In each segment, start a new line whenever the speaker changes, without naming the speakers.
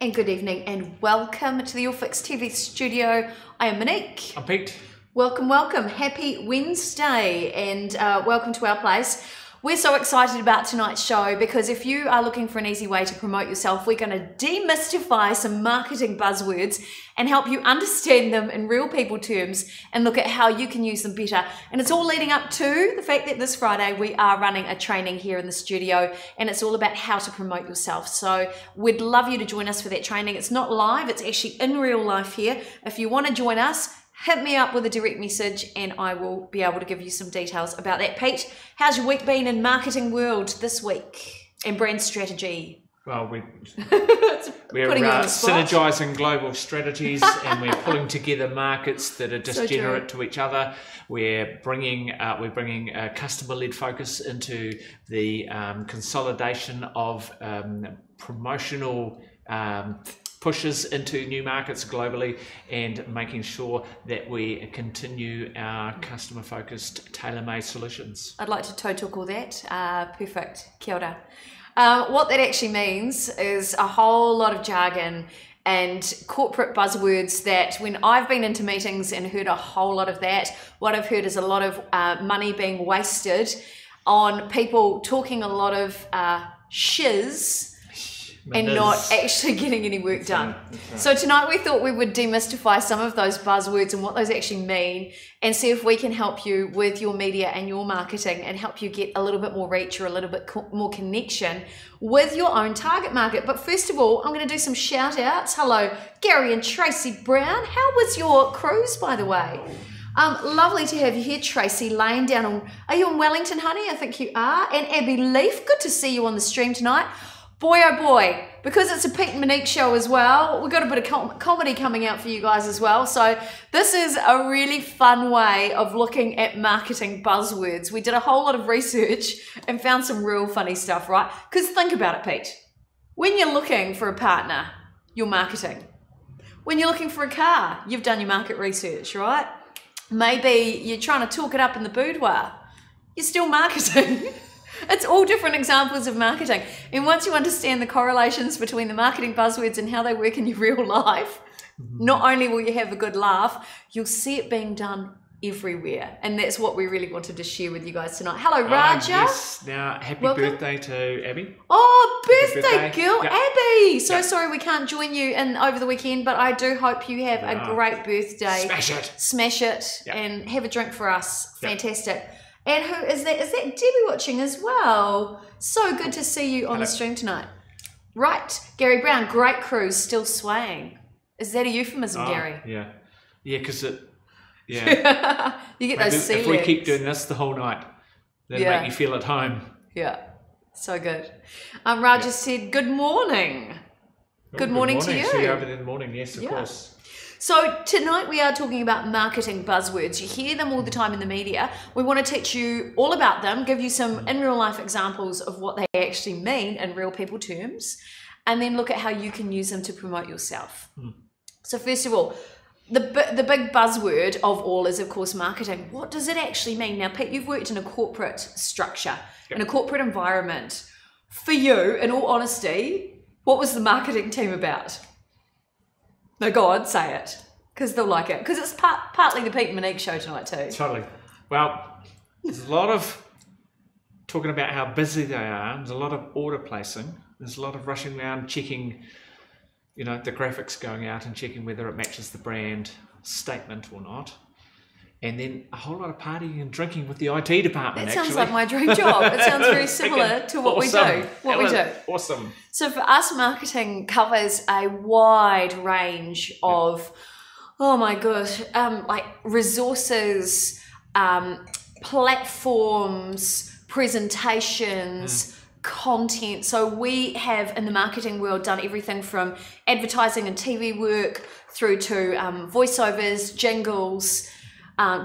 And good evening and welcome to the YourFixTV studio. I am Monique.
I'm Pete.
Welcome, welcome. Happy Wednesday and welcome to our place. We're so excited about tonight's show because if you are looking for an easy way to promote yourself, we're going to demystify some marketing buzzwords and help you understand them in real people terms and look at how you can use them better. And it's all leading up to the fact that this Friday we are running a training here in the studio and it's all about how to promote yourself. So we'd love you to join us for that training. It's not live, it's actually in real life here. If you want to join us, hit me up with a direct message and I will be able to give you some details about that. Pete, how's your week been in marketing world this week and brand strategy?
Well, we're
synergizing
global strategies and we're pulling together markets that are disgenerate to each other. We're bringing a customer-led focus into the consolidation of promotional pushes into new markets globally and making sure that we continue our customer-focused, tailor-made solutions.
I'd like to toe talk all that. Perfect. Kia ora. What that actually means is a whole lot of jargon and corporate buzzwords that when I've been into meetings and heard a whole lot of that, what I've heard is a lot of money being wasted on people talking a lot of shiz and not actually getting any work done. So tonight we thought we would demystify some of those buzzwords and what those actually mean and see if we can help you with your media and your marketing and help you get a little bit more reach or a little bit more connection with your own target market. But first of all, I'm going to do some shout outs. Hello, Gary and Tracy Brown. How was your cruise, by the way? Lovely to have you here, Tracy, laying down on, are you in Wellington, honey? I think you are. And Abby Leaf, good to see you on the stream tonight. Boy, oh boy, because it's a Pete and Monique show as well, we've got a bit of comedy coming out for you guys as well. So this is a really fun way of looking at marketing buzzwords. We did a whole lot of research and found some real funny stuff, right? Because think about it, Pete. When you're looking for a partner, you're marketing. When you're looking for a car, you've done your market research, right? Maybe you're trying to talk it up in the boudoir. You're still marketing. It's all different examples of marketing. And once you understand the correlations between the marketing buzzwords and how they work in your real life, not only will you have a good laugh, you'll see it being done everywhere. And that's what we really wanted to share with you guys tonight. Hello, Raja.
Yes. Now, happy birthday to Abby.
Oh, birthday girl,
yep.
Abby. So sorry we can't join you over the weekend, but I do hope you have a great birthday.
Smash it.
Smash it and have a drink for us. Fantastic. And who is that? Is that Debbie watching as well? So good to see you on the stream tonight. Right, Gary Brown, great cruise, still swaying. Is that a euphemism, Gary?
Yeah. Yeah, because it,
you get those sea
if we keep doing this the whole night, then make you feel at home.
Yeah, so good. Raj just said, good morning. Good morning to you.
See you over there in the morning, yes, of course.
So tonight we are talking about marketing buzzwords. You hear them all the time in the media. We want to teach you all about them, give you some in real life examples of what they actually mean in real people terms, and then look at how you can use them to promote yourself. So first of all, the big buzzword of all is of course marketing. What does it actually mean? Now Pete, you've worked in a corporate structure, in a corporate environment. For you, in all honesty, what was the marketing team about? No, go on, say it, because they'll like it. Because it's partly the Pete and Monique show tonight too.
Totally. Well, there's a lot of talking about how busy they are. There's a lot of order placing. There's a lot of rushing around checking, the graphics going out and checking whether it matches the brand statement or not. And then a whole lot of partying and drinking with the IT department.
That sounds like my dream job. It sounds very similar to what we do.
Awesome.
So for us, marketing covers a wide range of, oh my gosh, like resources, platforms, presentations, content. So we have in the marketing world done everything from advertising and TV work through to voiceovers, jingles,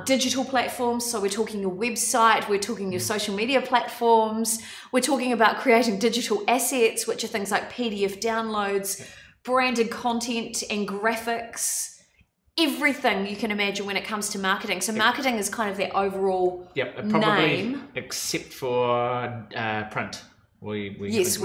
digital platforms. So we're talking your website, we're talking your social media platforms, we're talking about creating digital assets, which are things like PDF downloads, branded content and graphics, everything you can imagine when it comes to marketing. So marketing is kind of their overall name.
Except for print. We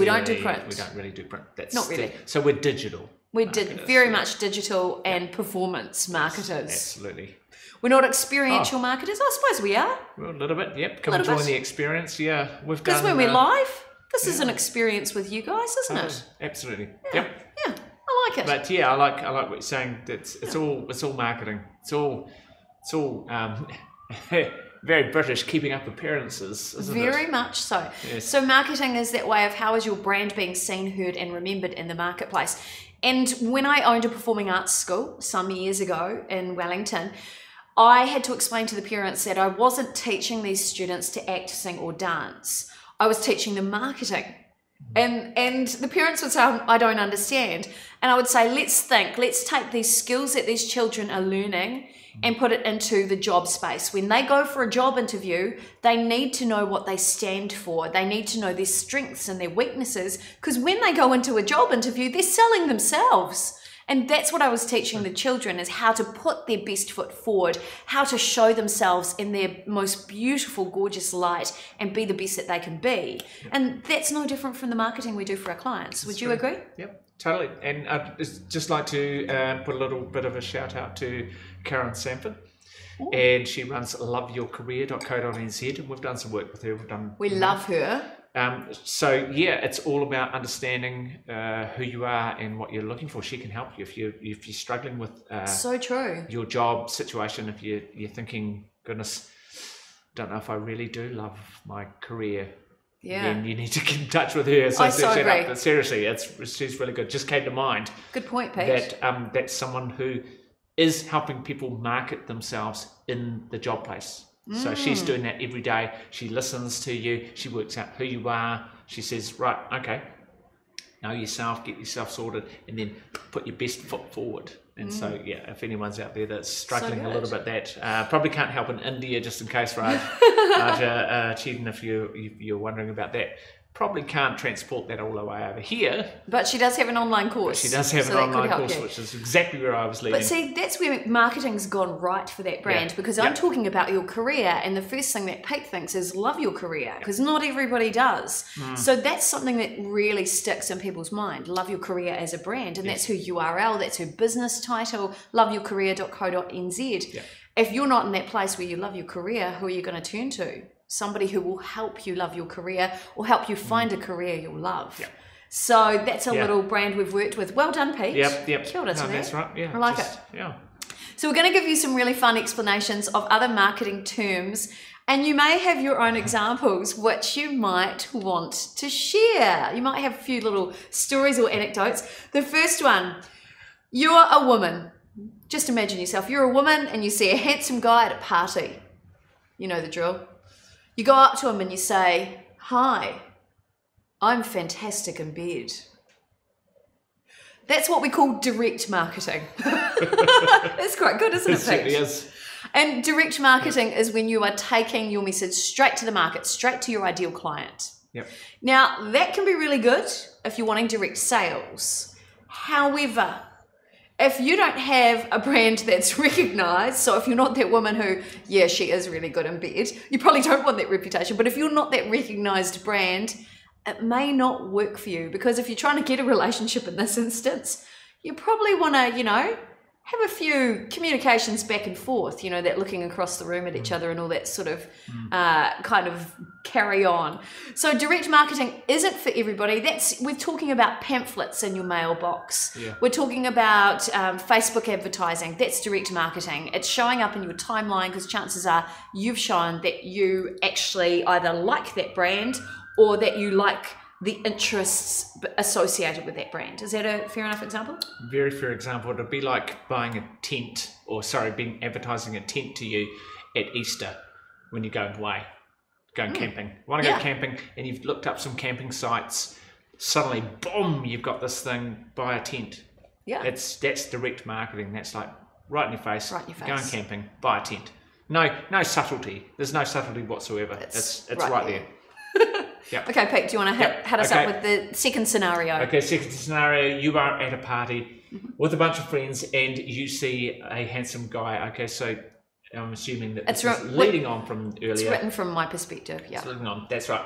don't do print.
We don't really do print.
Not really.
So we're digital.
We're very much digital and performance marketers.
Absolutely.
We're not experiential marketers. I suppose we are.
Well, a little bit, yep. Come and join the experience. Yeah, we've done.
Because when we're live, this is an experience with you guys, isn't it?
Absolutely.
Yeah.
Yep.
Yeah, I like it.
But yeah, I like what you're saying. It's all marketing. It's all very British, keeping up appearances, isn't it?
Very much so.
Yes.
So marketing is that way of how is your brand being seen, heard, and remembered in the marketplace. And when I owned a performing arts school some years ago in Wellington, I had to explain to the parents that I wasn't teaching these students to act, sing, or dance. I was teaching them marketing. And the parents would say, I don't understand. And I would say, let's take these skills that these children are learning and put it into the job space. When they go for a job interview, they need to know what they stand for. They need to know their strengths and their weaknesses, because when they go into a job interview, they're selling themselves. And that's what I was teaching the children, is how to put their best foot forward, how to show themselves in their most beautiful, gorgeous light and be the best that they can be. Yep. And that's no different from the marketing we do for our clients. Would you agree?
Yep, totally. And I'd just like to put a little bit of a shout out to Karen Sanford. Ooh. And she runs loveyourcareer.co.nz, and we've done some work with her. We
love her.
So yeah, it's all about understanding who you are and what you're looking for. She can help you if you're struggling with
so true
your job situation. If you're thinking, goodness, don't know if I really do love my career. Yeah. Then you need to get in touch with her.
I so agree.
But seriously, she's really good. Just came to mind.
Good point, Pete.
That's someone who is helping people market themselves in the job place. So she's doing that every day. She listens to you. She works out who you are. She says, right, okay, know yourself, get yourself sorted, and then put your best foot forward. And so, yeah, if anyone's out there that's struggling a little bit, that probably can't help in India, just in case, Raj, Cheaton, if you're wondering about that. Probably can't transport that all the way over here.
But she does have an online course.
She does have an online course, which is exactly where I was leading.
But see, that's where marketing's gone right for that brand, because I'm talking about your career, and the first thing that Pete thinks is love your career, because not everybody does. So that's something that really sticks in people's mind, love your career as a brand, and that's her URL, that's her business title, loveyourcareer.co.nz. If you're not in that place where you love your career, who are you going to turn to? Somebody who will help you love your career or help you find a career you'll love. So that's a little brand we've worked with. Well done, Pete.
Yep.
Kia ora to that.
That's right. Yeah.
I like it.
Yeah.
So we're going to give you some really fun explanations of other marketing terms, and you may have your own examples which you might want to share. You might have a few little stories or anecdotes. The first one, you're a woman. Just imagine yourself. You're a woman and you see a handsome guy at a party. You know the drill. You go up to him and you say, "Hi, I'm fantastic in bed." That's what we call direct marketing. That's quite good, isn't it, Pete?
It certainly is.
And direct marketing is when you are taking your message straight to the market, straight to your ideal client.
Yep.
Now, that can be really good if you're wanting direct sales. However, if you don't have a brand that's recognized, so if you're not that woman who, yeah, she is really good in bed, you probably don't want that reputation. But if you're not that recognized brand, it may not work for you, because if you're trying to get a relationship in this instance, you probably want to, have a few communications back and forth, that looking across the room at each other and all that sort of kind of carry on. So direct marketing isn't for everybody. We're talking about pamphlets in your mailbox. Yeah. We're talking about Facebook advertising. That's direct marketing. It's showing up in your timeline because chances are you've shown that you actually either like that brand or that you like the interests associated with that brand. Is that a fair enough example? Very
fair example. It'd be like buying a tent, advertising a tent to you at Easter when you're going away, camping. You want to go camping and you've looked up some camping sites, suddenly, boom, you've got this thing, buy a tent. Yeah. That's direct marketing. That's like right in your face. Right in your face. Going camping, buy a tent. No subtlety. There's no subtlety whatsoever. It's right there. Yep. Okay, Pete, do you want to hit us up with the second scenario? Okay, second scenario, you are at a party with a bunch of friends and you see a handsome guy. Okay, so I'm assuming that it's leading on from earlier. It's written from my perspective, yeah. It's leading on, that's right.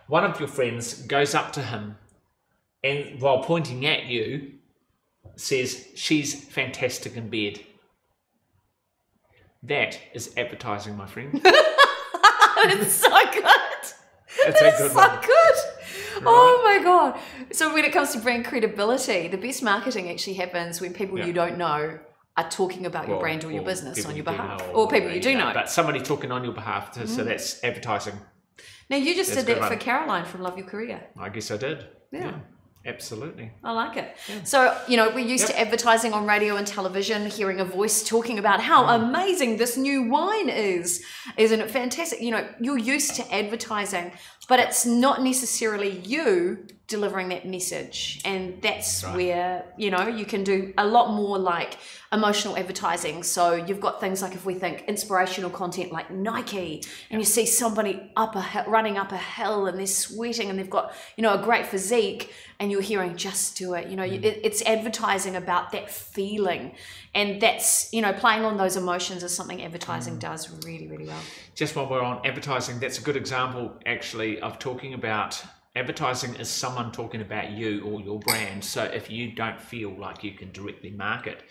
One of your friends goes up to him and while pointing at you, says she's fantastic in bed. That is advertising, my friend.
It's so good.
It's a good
so
one.
good.
Right.
Oh my God. So when it comes to brand credibility, the best marketing actually happens when people you don't know are talking about your brand or your business on your behalf. Or people you do know.
But somebody talking on your behalf, so that's advertising.
Now you just did that for Caroline from Love Your Career.
I guess I did. Yeah. Absolutely.
I like it. Yeah. So, you know, we're used to advertising on radio and television, hearing a voice talking about how amazing this new wine is. Isn't it fantastic? You know, you're used to advertising, but it's not necessarily you delivering that message. And that's where, you know, you can do a lot more like emotional advertising. So you've got things like, if we think inspirational content like Nike, and you see somebody running up a hill and they're sweating and they've got, you know, a great physique, and you're hearing just do it, you know, it's advertising about that feeling. And that's, you know, playing on those emotions is something advertising does really, really well.
Just while we're on advertising, that's a good example actually of talking about advertising is someone talking about you or your brand. So if you don't feel like you can directly market,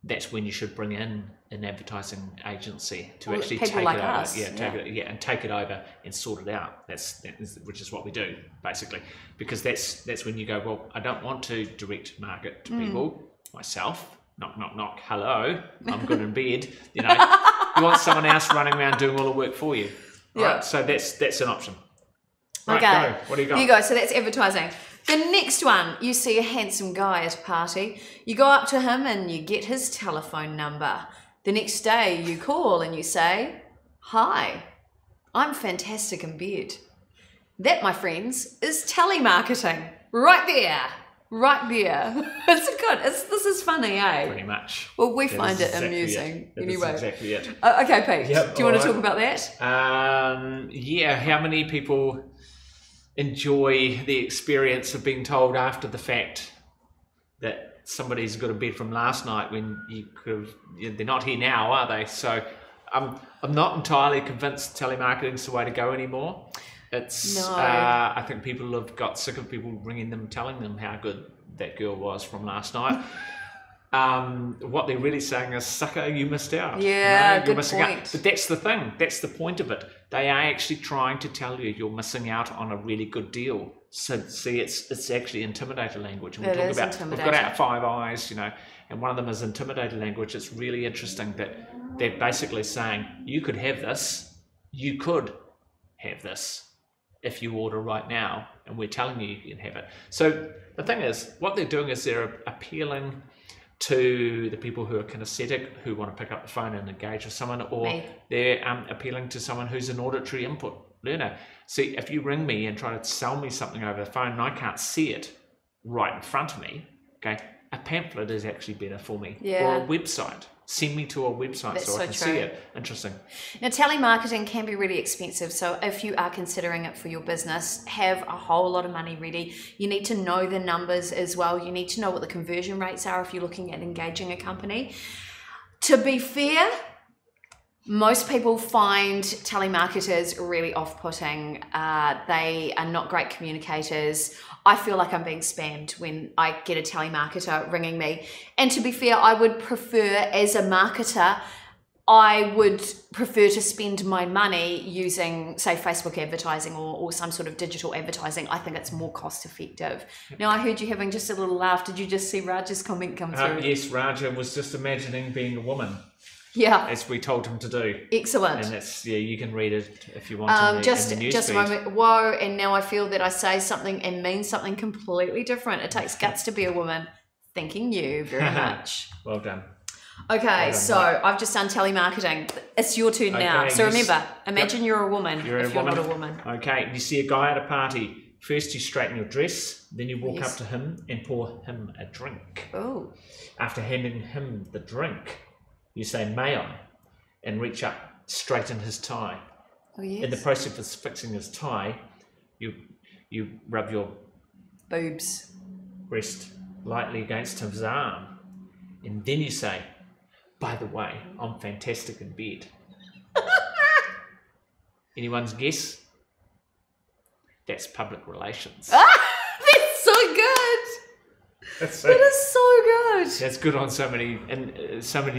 that's when you should bring in an advertising agency to actually take it over. And take it over and sort it out. Which is what we do basically, because that's when you go, well, I don't want to direct market to people myself. Knock, knock, knock. Hello, I'm good in bed. You know, you want someone else running around doing all the work for you. Right? So that's an option. Right,
okay.
Go. What do you got?
Here you go. So that's advertising. The next one, you see a handsome guy at a party. You go up to him and you get his telephone number. The next day you call and you say, "Hi, I'm fantastic in bed." That, my friends, is telemarketing. Right there. Right there. It's good. This is funny, eh?
Pretty much.
Well, we find it amusing. Anyway.
That's exactly it.
Okay, Pete. Do you want to talk about that?
Yeah. How many people enjoy the experience of being told after the fact that somebody's got a bed from last night when you could have, they're not here now, are they? So I'm not entirely convinced telemarketing's the way to go anymore. It's I think people have got sick of people ringing them, telling them how good that girl was from last night. What they're really saying is, sucker, you missed out.
Yeah,
you're
good
missing
point.
out. But that's the thing. That's the point of it. They are actually trying to tell you you're missing out on a really good deal. So see, it's actually intimidator language. And we've got our 5 eyes, you know, and one of them is intimidator language. It's really interesting that they're basically saying you could have this, you could have this if you order right now, and we're telling you you can have it. So the thing is, what they're doing is they're appealing to the people who are kinesthetic, who want to pick up the phone and engage with someone, or they're appealing to someone who's an auditory input learner. See, if you ring me and try to sell me something over the phone and I can't see it right in front of me, okay, a pamphlet is actually better for me, or a website. Send me to a website so I can see it. Interesting.
Now, telemarketing can be really expensive. So if you are considering it for your business, have a whole lot of money ready. You need to know the numbers as well. You need to know what the conversion rates are if you're looking at engaging a company. To be fair, most people find telemarketers really off-putting. They are not great communicators. I feel like I'm being spammed when I get a telemarketer ringing me. And to be fair, I would prefer, as a marketer, I would prefer to spend my money using, say, Facebook advertising or some sort of digital advertising. I think it's more cost effective. Now, I heard you having just a little laugh. Did you just see Raj's comment come through?
Yes, Raja was just imagining being a woman.
Yeah.
As we told him to do.
Excellent.
And that's, you can read it if you want in the newsfeed.
Just a moment. Whoa, and now I feel that I say something and mean something completely different. It takes guts to be a woman. Thanking you very much.
Well done.
Okay, so I've just done telemarketing. It's your turn now. So remember, imagine you're a woman if you're not a woman.
Okay, you see a guy at a party. First you straighten your dress, then you walk up to him and pour him a drink.
Oh.
After handing him the drink, you say, "May I?" and reach up, straighten his tie.
Oh, yes.
In the process of fixing his tie, you rub your
boobs,
breast lightly against his arm, and then you say, "By the way, I'm fantastic in bed." Anyone's guess? That's public relations.
That's so good.
That's
It is so good.
That's good on so many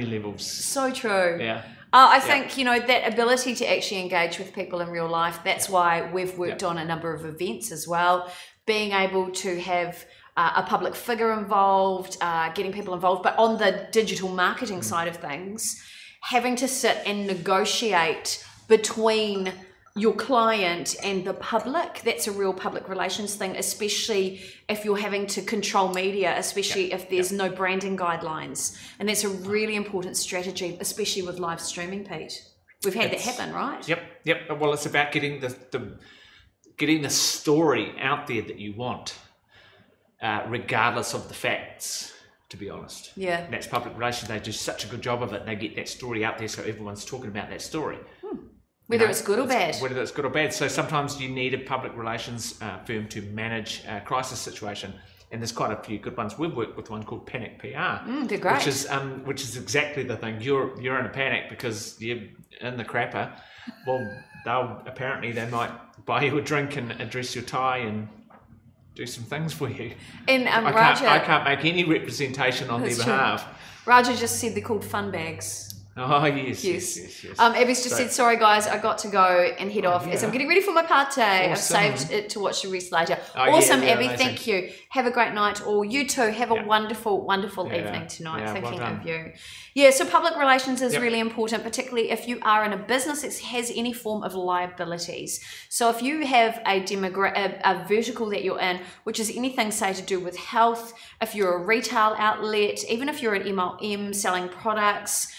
levels.
So true.
Yeah.
I think, that ability to actually engage with people in real life, that's why we've worked on a number of events as well. Being able to have a public figure involved, getting people involved, but on the digital marketing side of things, having to sit and negotiate between your client and the public, that's a real public relations thing, especially if you're having to control media, especially if there's no branding guidelines. And that's a really important strategy, especially with live streaming, Pete. We've had that happen, right?
Yep. Well, it's about getting the story out there that you want, regardless of the facts, to be honest.
Yeah.
And that's public relations. They do such a good job of it, and they get that story out there so everyone's talking about that story.
Whether it's good or bad.
Whether it's good or bad. So sometimes you need a public relations firm to manage a crisis situation. And there's quite a few good ones. We've worked with one called Panic PR.
They're great.
Which is exactly the thing. You're in a panic because you're in the crapper. Well, they might buy you a drink and address your tie and do some things for you.
And
I can't make any representation on their behalf.
Raja just said they're called fun bags.
Oh, yes.
Abby's just said, sorry guys, I got to go and head off as I'm getting ready for my party. Awesome. I've saved it to watch the rest later. Awesome, Abby, amazing. Thank you. Have a great night, or you too. Have a wonderful evening tonight. Thinking of you. Yeah, so public relations is really important, particularly if you are in a business that has any form of liabilities. So if you have a vertical that you're in, which is anything, say, to do with health, if you're a retail outlet, even if you're an MLM selling products,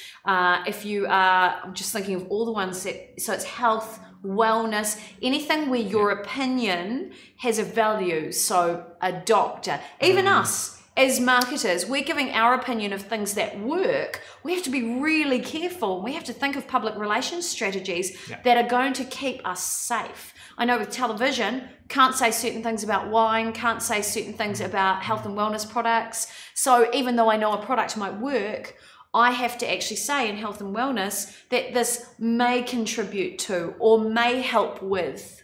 if you are, I'm just thinking of all the ones so it's health, wellness, anything where your opinion has a value. So a doctor, even us as marketers, we're giving our opinion of things that work. We have to be really careful. We have to think of public relations strategies that are going to keep us safe. I know with television, can't say certain things about wine, can't say certain things about health and wellness products. So even though I know a product might work, I have to actually say in health and wellness that this may contribute to or may help with.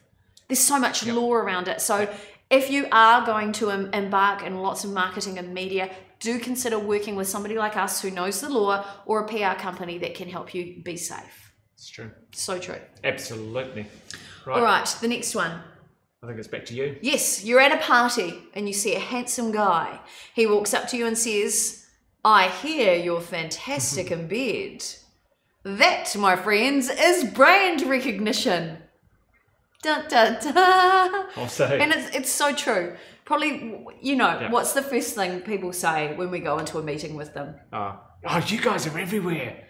There's so much law around it. So if you are going to embark in lots of marketing and media, do consider working with somebody like us who knows the law, or a PR company that can help you be safe.
It's true.
So true.
Absolutely. Right.
All right, the next one.
I think it's back to you.
Yes, you're at a party and you see a handsome guy. He walks up to you and says, I hear you're fantastic in bed. That, my friends, is brand recognition. Dun, dun, dun.
Also,
and it's so true. Probably, what's the first thing people say when we go into a meeting with them?
Oh, you guys are everywhere.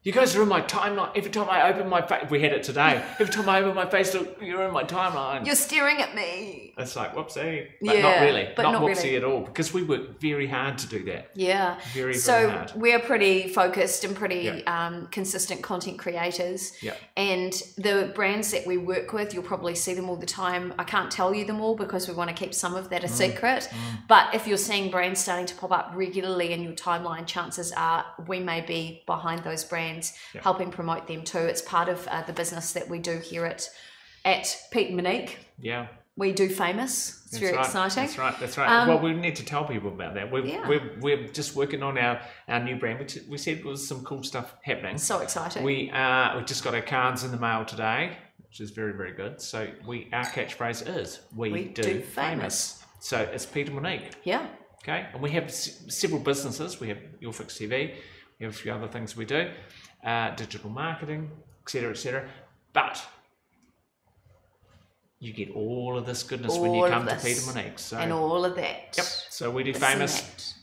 You guys are in my timeline. Every time I open my face, we had it today. Every time I open my Facebook, you're in my timeline.
You're staring at me.
It's like, whoopsie. But not really. Not whoopsie really. At all. Because we work very hard to do that.
Yeah.
Very hard.
So we're pretty focused and pretty consistent content creators.
Yeah.
And the brands that we work with, you'll probably see them all the time. I can't tell you them all because we want to keep some of that a secret. But if you're seeing brands starting to pop up regularly in your timeline, chances are we may be behind those brands. Helping promote them too. It's part of the business that we do here at Pete and Monique.
Yeah.
We do Famous. It's very exciting.
That's right. Well, we need to tell people about that. We're just working on our new brand, which we said was some cool stuff happening.
So exciting.
We just got our cards in the mail today, which is very, very good. So our catchphrase is, we do famous. So it's Pete and Monique.
Yeah.
Okay. And we have several businesses. We have YourFixTV. We have a few other things we do, digital marketing, etc. But you get all of this goodness when you come to Pete and Monique.
And all of that.
Yep. So we do famous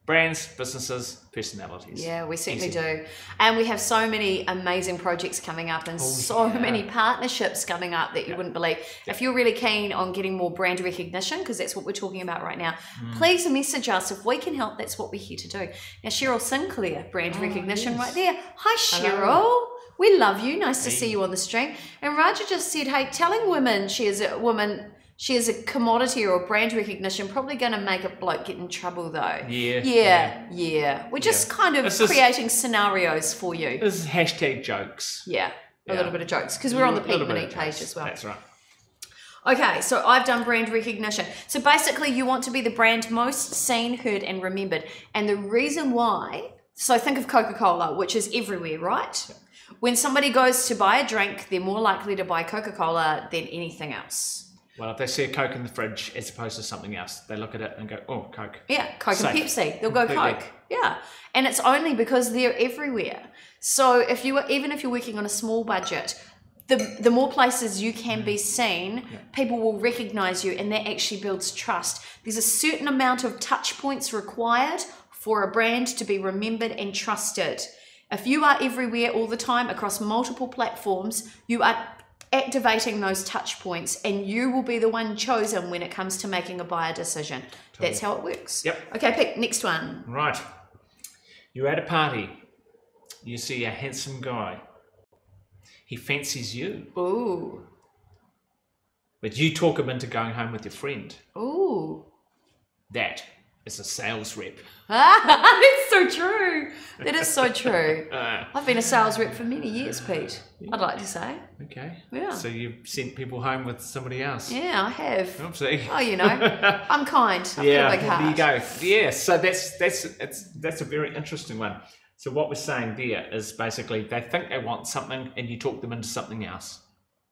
brands, businesses, personalities.
Yeah, we certainly do. And we have so many amazing projects coming up and so many partnerships coming up that you wouldn't believe. If you're really keen on getting more brand recognition, because that's what we're talking about right now, please message us. If we can help, that's what we're here to do. Now, Cheryl Sinclair, brand recognition right there. Hi, Cheryl. Hello. We love you. Nice to see you on the stream. And Raja just said, hey, telling women she is a commodity or a brand recognition, probably going to make a bloke get in trouble though. Yeah. We're just kind of creating scenarios for you.
This is hashtag jokes.
Yeah, a little bit of jokes because we're on the Pete and Monique page as well.
That's right.
Okay, so I've done brand recognition. So basically you want to be the brand most seen, heard, and remembered. And the reason why, so think of Coca-Cola, which is everywhere, right? When somebody goes to buy a drink, they're more likely to buy Coca-Cola than anything else.
Well, if they see a Coke in the fridge as opposed to something else, they look at it and go, oh, Coke.
Yeah, Coke
Safe.
and Pepsi. They'll go
Completely.
Coke. Yeah. And it's only because they're everywhere. So even if you're working on a small budget, the more places you can be seen, people will recognize you, and that actually builds trust. There's a certain amount of touch points required for a brand to be remembered and trusted. If you are everywhere all the time across multiple platforms, you are activating those touch points, and you will be the one chosen when it comes to making a buyer decision. Totally. That's how it works.
Yep.
Okay, Pete, next one.
Right. You're at a party. You see a handsome guy. He fancies you.
Ooh.
But you talk him into going home with your friend.
Ooh.
That is a sales rep.
That's so true. That is so true. I've been a sales rep for many years, Pete. I'd like to say.
Okay.
Yeah.
So you sent people home with somebody else.
Yeah, I have.
Oopsie.
Oh, you know, I'm kind. I've got a big heart.
There you go. Yeah. So that's a very interesting one. So what we're saying there is basically they think they want something, and you talk them into something else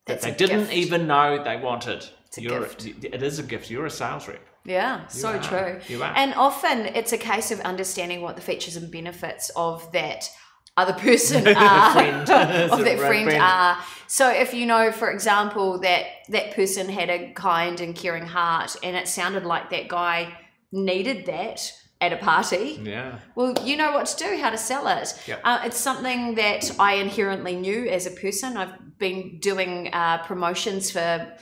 that they didn't even know they wanted.
It's a gift.
It is a gift. You're a sales rep.
Yeah, so true.
You are.
And often it's a case of understanding what the features and benefits of that other person are, of that friend are. So if you know, for example, that person had a kind and caring heart, and it sounded like that guy needed that at a party, well, you know what to do, how to sell it.
Yep.
It's something that I inherently knew as a person. I've been doing promotions for,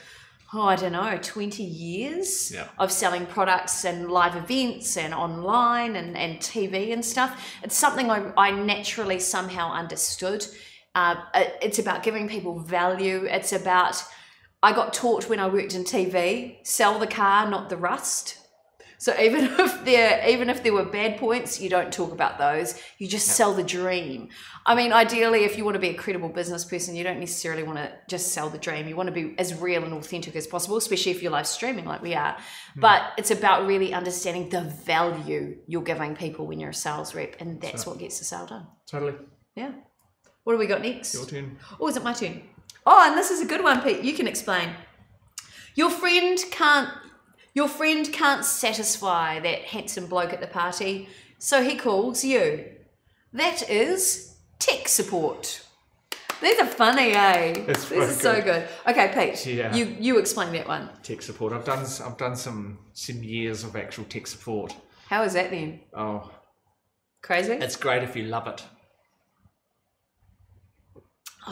I don't know, 20 years of selling products and live events and online and TV and stuff. It's something I naturally somehow understood. It's about giving people value. It's about, I got taught when I worked in TV, sell the car, not the rust. So even if there were bad points, you don't talk about those. You just sell the dream. I mean, ideally, if you want to be a credible business person, you don't necessarily want to just sell the dream. You want to be as real and authentic as possible, especially if you're live streaming like we are. But it's about really understanding the value you're giving people when you're a sales rep, and that's what gets the sale done.
Totally.
Yeah. What do we got next?
Your turn.
Oh, is it my turn? Oh, and this is a good one, Pete. You can explain. Your friend can't satisfy that handsome bloke at the party, so he calls you. That is tech support. These are funny, eh?
This
is so good. Okay, Pete, you explain that one.
Tech support. I've done some years of actual tech support.
How is that then?
Oh,
crazy.
It's great if you love it.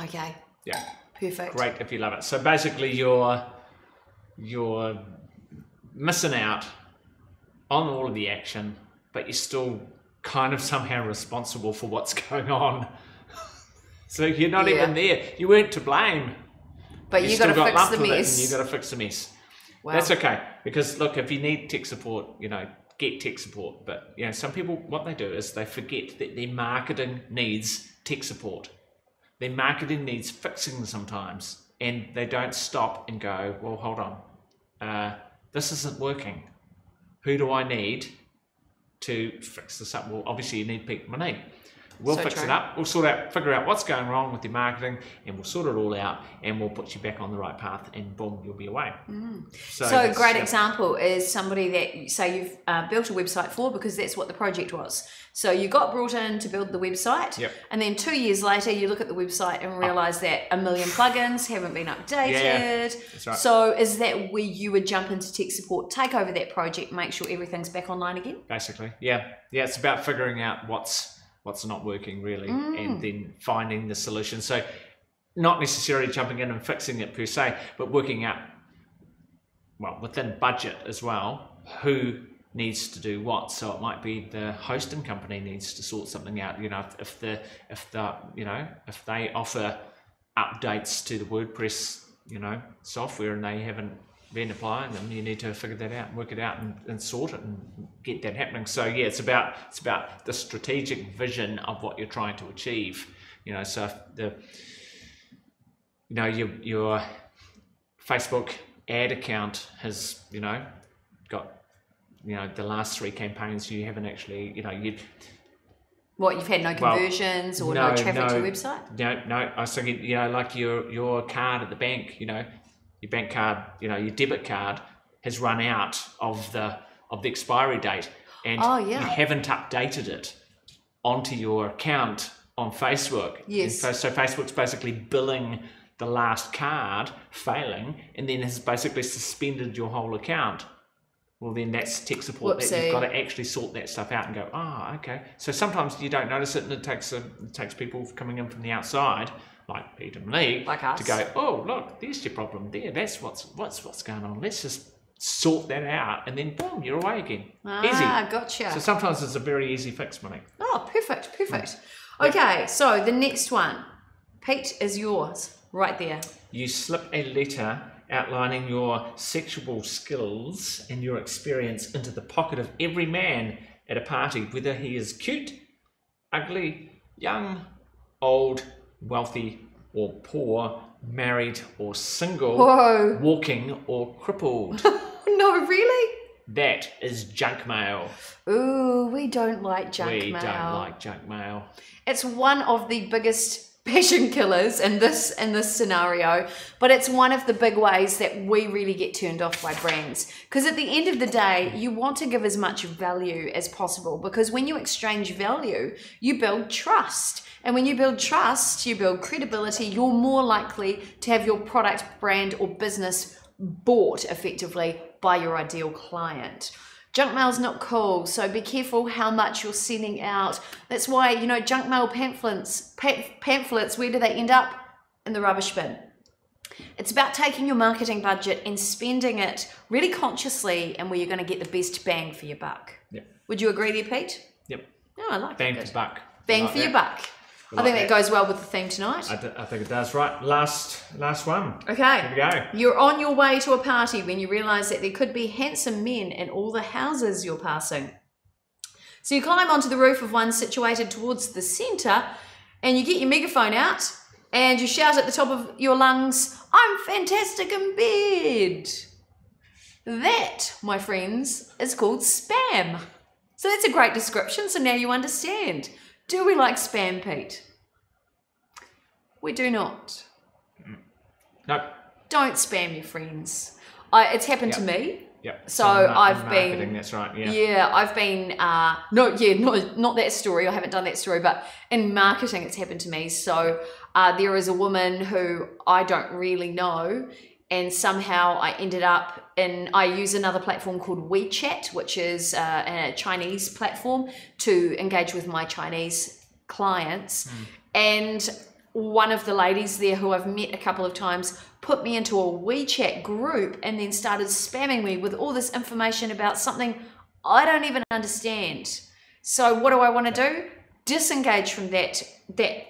Okay.
Yeah.
Perfect.
Great if you love it. So basically, you're missing out on all of the action, but you're still kind of somehow responsible for what's going on. So you're not even there. You weren't to blame.
But you got to fix the mess.
And you got to fix the mess.
Wow.
That's okay, because look, if you need tech support, get tech support. But some people, what they do is they forget that their marketing needs tech support. Their marketing needs fixing sometimes, and they don't stop and go, well, hold on. This isn't working. Who do I need to fix this up? Well, obviously you need people. We'll fix it up. We'll figure out what's going wrong with your marketing, and we'll sort it all out, and we'll put you back on the right path, and boom, you'll be away. So
a great example is somebody that you say you've built a website for, because that's what the project was. So you got brought in to build the website, and then 2 years later you look at the website and realise that 1 million plugins haven't been updated.
Yeah. That's right.
So is that where you would jump into tech support, take over that project, make sure everything's back online again?
Basically, yeah. It's about figuring out what's not working really, and then finding the solution. So not necessarily jumping in and fixing it per se, but working out, well, within budget as well, who needs to do what. So it might be the hosting company needs to sort something out. If they offer updates to the WordPress, software, and they haven't been applying them, you need to figure that out, work it out, and sort it and get that happening. So yeah, it's about the strategic vision of what you're trying to achieve. So if your Facebook ad account has, got, the last 3 campaigns you haven't actually,
What, you've had no conversions or no traffic to your website?
No. I was thinking, like your card at the bank, your bank card, your debit card has run out of the expiry date, and you haven't updated it onto your account on Facebook.
Yes.
So Facebook's basically billing the last card failing, and then has basically suspended your whole account. Well, then that's tech support. That you've got to actually sort that stuff out and go, okay. So sometimes you don't notice it, and it takes people coming in from the outside, like Pete and me,
like us,
to go, oh, look, there's your problem there. That's what's going on. Let's just sort that out, and then boom, you're away again. Easy.
Gotcha.
So sometimes it's a very easy fix, Monique.
Oh, perfect. Okay, so the next one, Pete, is yours right there.
You slip a letter outlining your sexual skills and your experience into the pocket of every man at a party, whether he is cute, ugly, young, old, wealthy or poor, married or single, walking or crippled.
No, really?
That is junk mail.
Ooh, we don't like junk mail.
We don't like junk mail.
It's one of the biggest passion killers in this scenario, but it's one of the big ways that we really get turned off by brands, because at the end of the day you want to give as much value as possible, because when you exchange value you build trust, and when you build trust you build credibility. You're more likely to have your product, brand or business bought effectively by your ideal client. Junk mail's not cool, so be careful how much you're sending out. That's why, junk mail pamphlets, where do they end up? In the rubbish bin. It's about taking your marketing budget and spending it really consciously and where you're going to get the best bang for your buck.
Yep.
Would you agree there, Pete?
Yep.
No, I like
bang
that.
for buck.
Bang for your buck. I think that goes well with the theme tonight.
I think it does. Right, last one.
Okay.
Here we go.
You're on your way to a party when you realise that there could be handsome men in all the houses you're passing. So you climb onto the roof of one situated towards the centre, and you get your megaphone out and you shout at the top of your lungs, "I'm fantastic in bed." That, my friends, is called spam. So that's a great description, so now you understand. Do we like spam, Pete? We do not.
Nope.
Don't spam your friends. It's happened to me.
Yep.
So I've been.
Marketing, that's right. Yeah.
Yeah, I've been. Not that story. I haven't done that story, but in marketing, it's happened to me. So there is a woman who I don't really know, and somehow I ended up I use another platform called WeChat, which is a Chinese platform to engage with my Chinese clients. And one of the ladies there who I've met a couple of times put me into a WeChat group and then started spamming me with all this information about something I don't even understand. So what do I want to do? Disengage from that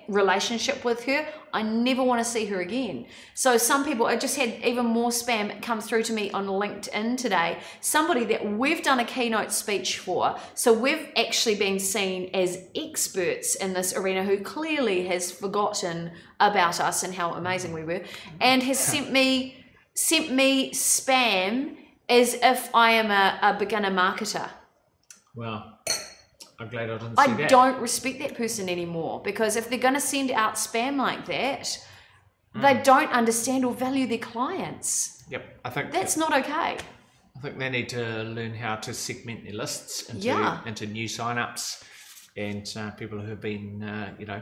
relationship with her. I never want to see her again. So some people, I just had even more spam come through to me on LinkedIn today. Somebody that we've done a keynote speech for. So we've actually been seen as experts in this arena, who clearly has forgotten about us and how amazing we were, and has sent me spam as if I am a beginner marketer.
Well, I'm glad I didn't see that.
I don't respect that person anymore, because if they're going to send out spam like that, they don't understand or value their clients.
Yep, I think
that's not okay.
I think they need to learn how to segment their lists into new sign-ups and people who have been,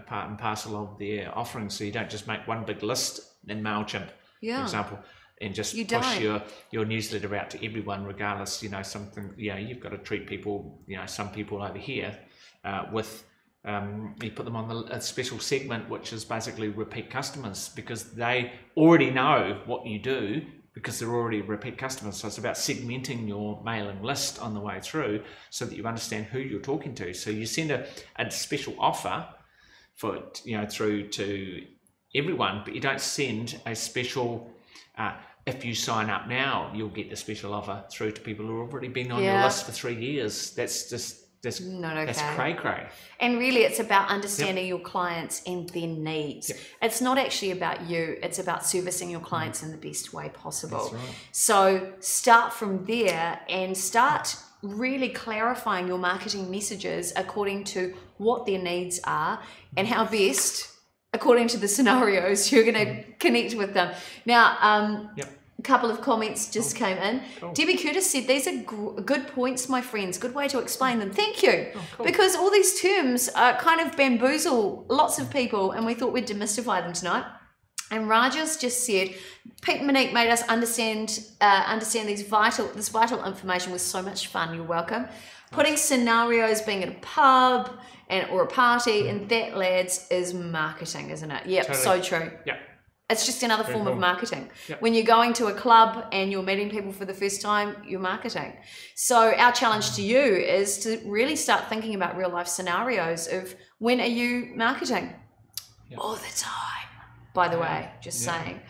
part and parcel of their offerings. So you don't just make one big list in MailChimp, for example, and just push your newsletter out to everyone, regardless. You've got to treat people. Some people over here with you put them on a special segment, which is basically repeat customers, because they already know what you do, because they're already repeat customers. So it's about segmenting your mailing list on the way through, so that you understand who you're talking to. So you send a special offer for through to everyone, but you don't send a special. If you sign up now, you'll get the special offer through to people who have already been on your list for 3 years. That's just That's
not okay.
That's cray-cray.
And really, it's about understanding your clients and their needs. It's not actually about you. It's about servicing your clients in the best way possible.
That's right.
So start from there and start really clarifying your marketing messages according to what their needs are and how best, according to the scenarios, you're going to connect with them. Now, a couple of comments just came in. Cool. Debbie Curtis said, these are good points, my friends. Good way to explain them. Thank you. Cool. Because all these terms kind of bamboozle lots of people, and we thought we'd demystify them tonight. And Raja's just said, Pete and Monique made us understand this vital information was so much fun. You're welcome. Putting scenarios, being at a pub or a party, and that, lads, is marketing, isn't it? Yep, totally. So true. Yeah. It's just another form of marketing. Yep. When you're going to a club and you're meeting people for the first time, you're marketing. So our challenge to you is to really start thinking about real life scenarios of when are you marketing? Yep. All the time, by the way, just saying.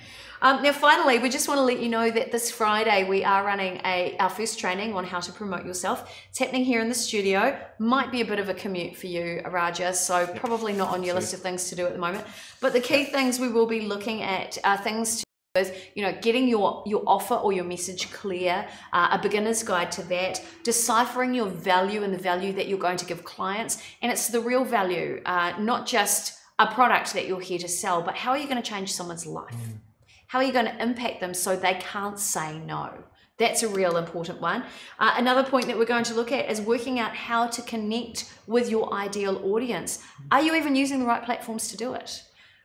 Now, finally, we just want to let you know that this Friday we are running our first training on how to promote yourself. It's happening here in the studio. Might be a bit of a commute for you, Raja, so probably not on your list of things to do at the moment. But the key things we will be looking at are things to do with, getting your offer or your message clear, a beginner's guide to that, deciphering your value and the value that you're going to give clients. And it's the real value, not just a product that you're here to sell, but how are you going to change someone's life? How are you going to impact them so they can't say no? That's a real important one. Another point that we're going to look at is working out how to connect with your ideal audience. Are you even using the right platforms to do it?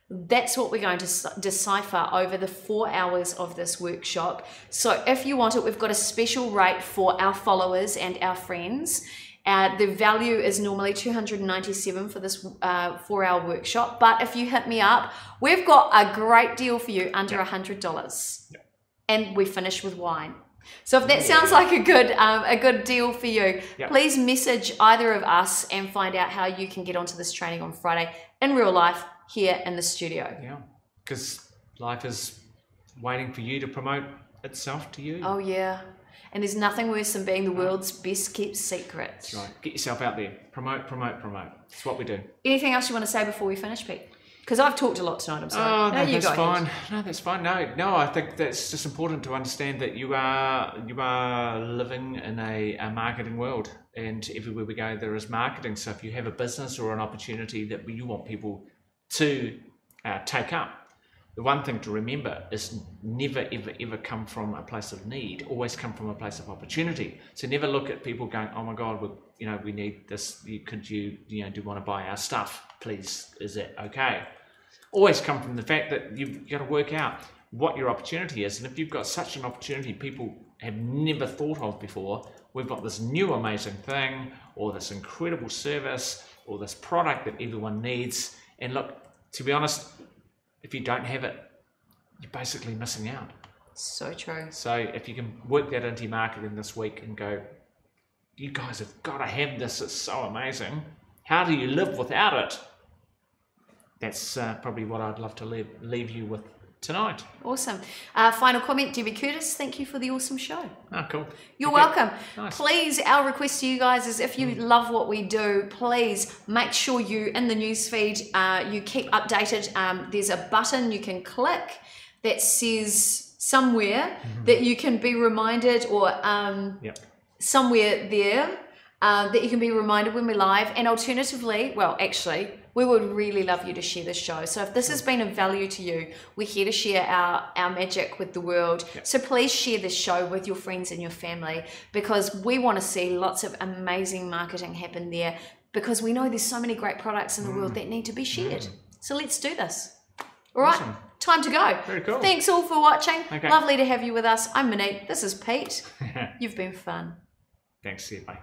That's what we're going to decipher over the 4 hours of this workshop. So if you want it, we've got a special rate for our followers and our friends. The value is normally $297 for this 4-hour workshop. But if you hit me up, we've got a great deal for you under $100. And we finish with wine. So if that sounds like a good deal for you, please message either of us and find out how you can get onto this training on Friday in real life here in the studio. Yeah,
because life is waiting for you to promote itself to you.
Oh, yeah. And there's nothing worse than being the world's best kept secret.
That's right. Get yourself out there. Promote, promote, promote. That's what we do.
Anything else you want to say before we finish, Pete? Because I've talked a lot tonight, I'm sorry.
Oh, no, that's fine. No, that's fine. No, I think that's just important to understand that you are living in a marketing world, and everywhere we go there is marketing. So if you have a business or an opportunity that you want people to take up, the one thing to remember is never, ever, ever come from a place of need. Always come from a place of opportunity. So never look at people going, "Oh my God, we need this. Do you want to buy our stuff, please? Is that okay?" Always come from the fact that you've got to work out what your opportunity is. And if you've got such an opportunity people have never thought of before, we've got this new amazing thing, or this incredible service, or this product that everyone needs. And look, to be honest, if you don't have it, you're basically missing out.
So true.
So if you can work that into your marketing this week and go, you guys have got to have this, it's so amazing. How do you live without it? That's probably what I'd love to leave you with tonight.
Awesome. Final comment, Debbie Curtis, thank you for the awesome show.
Oh, cool.
You're welcome. Nice. Please, our request to you guys is if you love what we do, please make sure you, in the newsfeed, you keep updated. There's a button you can click that says somewhere that you can be reminded, or somewhere there that you can be reminded when we're live. And alternatively, well, actually, we would really love you to share this show. So if this has been of value to you, we're here to share our magic with the world. So please share this show with your friends and your family, because we want to see lots of amazing marketing happen there, because we know there's so many great products in the world that need to be shared. So let's do this. All right, time to go.
Very cool.
Thanks all for watching. Lovely to have you with us. I'm Monique. This is Pete. You've been fun.
Thanks. See you. Bye.